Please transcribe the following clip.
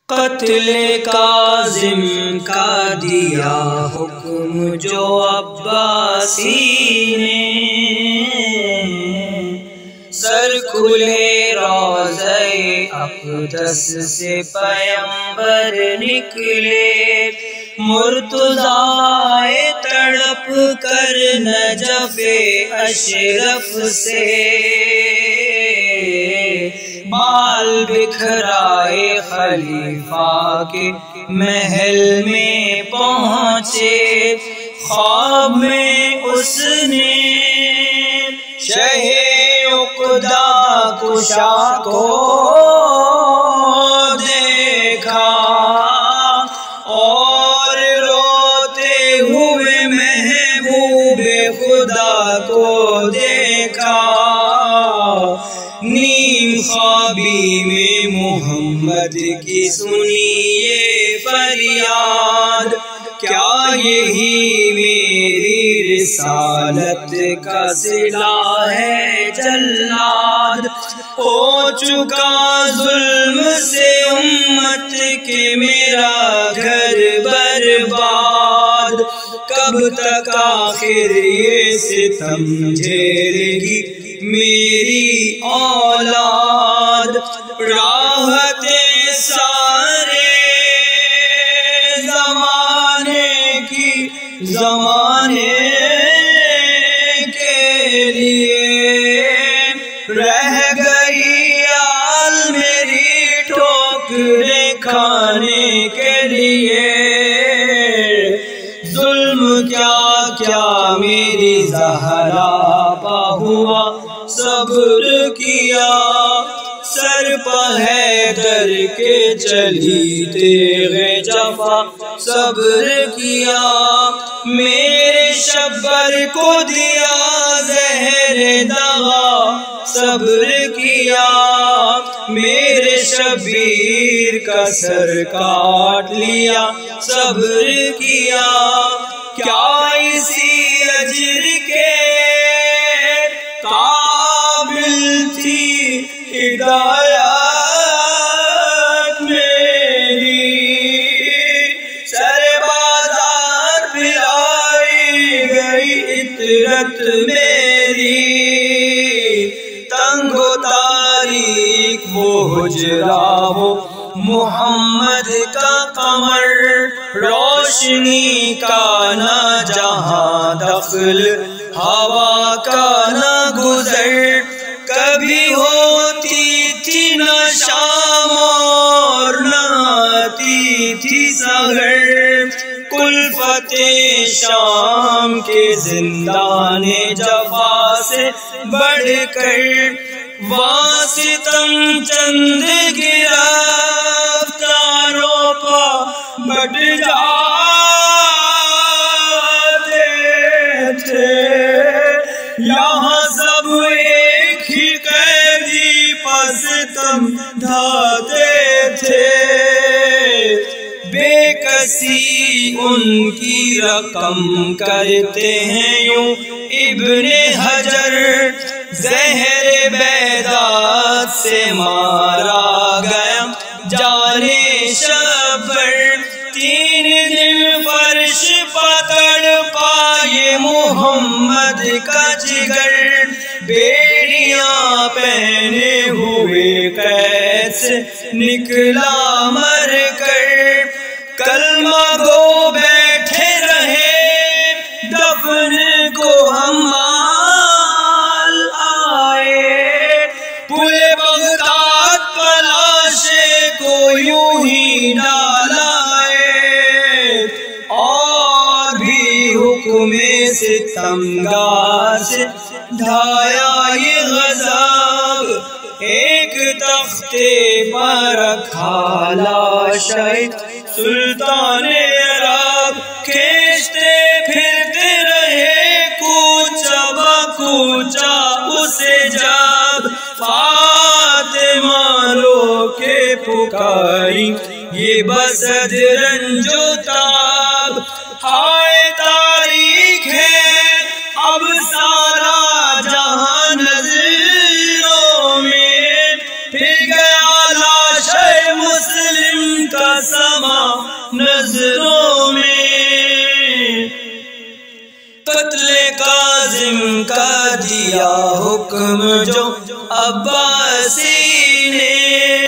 قتل کاظم کا دیا حکم جو عباسی نے، سر کھلے روضہ اقدس سے پیمبر نکلے، مرتضیٰ تڑپ کر نجف اشرف سے، بال بکھرائے خلیفہ کے محل میں پہنچے، خواب میں اس نے شہ عقدہ کشا کو دیکھا، اور روتے ہوئے محبوب خدا کو دیکھا، نیم خوابی میں محمد کی سنی یہ فریاد، کیا یہی میری رسالت کا صلہ ہے جلاد، ہو چکا ظلم سے امت کے میرا گھر برباد، کب تک آخر یہ ستم جھیلے گی میری اولاد، راحتیں سارے زمانے کے لیے، رہ گئی آل میری ٹھوکریں کھانے کے لیے، ظلم کیا کیا میری زہرا پہ ہوا، صبر کیا سر پہ حیدر کے چلی تیغ جفا، صبر کیا میرے شبر کو دیا زہر دغا، صبر کیا میرے شبیر کا سر کاٹ لیا، صبر کیا کیا اسی اجر کے قابل تھی ہدایت میری، سر بازار پھرائی گئی عطرت میری، تنگ و تاریک وہ حجرہ ہو محمد کا قمر، روشنی کا نہ جہاں دخل ہوا کا نہ گزر، کبھی ہوتی تھی نہ شام اور نہ آتی تھی سحر، کلفت شام کے زندان جفا سے بڑھ کر، وہاں ستم چند گرفتاروں پا بٹ جاتے تھے، یہاں سب ایک ہی قیدی پر ستم ڈھاتے تھے، بے کسی ان کی رقم کرتے ہیں یوں ابن حجر، زہر بیداد سے مارا گیا جانے شبر، 3 دن فرش پتڑ پائے محمد کا جگر، بیڑیاں پہنے ہوئے قید سے نکلا مر کر، کلمہ گو بیٹھے رہے دفن کو ہمال آئے، پل بغداد پلاشے کو یوں ہی ڈالائے، اور بھی حکم ستمگار سے ڈھایا یہ غضب، ایک تختے پر رکھا لاشیں سلطان عرب، کھینچتے پھرتے رہے کوچہ با کوچہ اسے، جب فاطمہ رو کے پکاری یہ بسد رنج و تاب، ہائے تاریخ ہے اب سارا جہاں نظروں میں، پھر گیا لاش مسلم کا نظروں میں، قتل کاظم کا دیا حکم جو عباسی نے،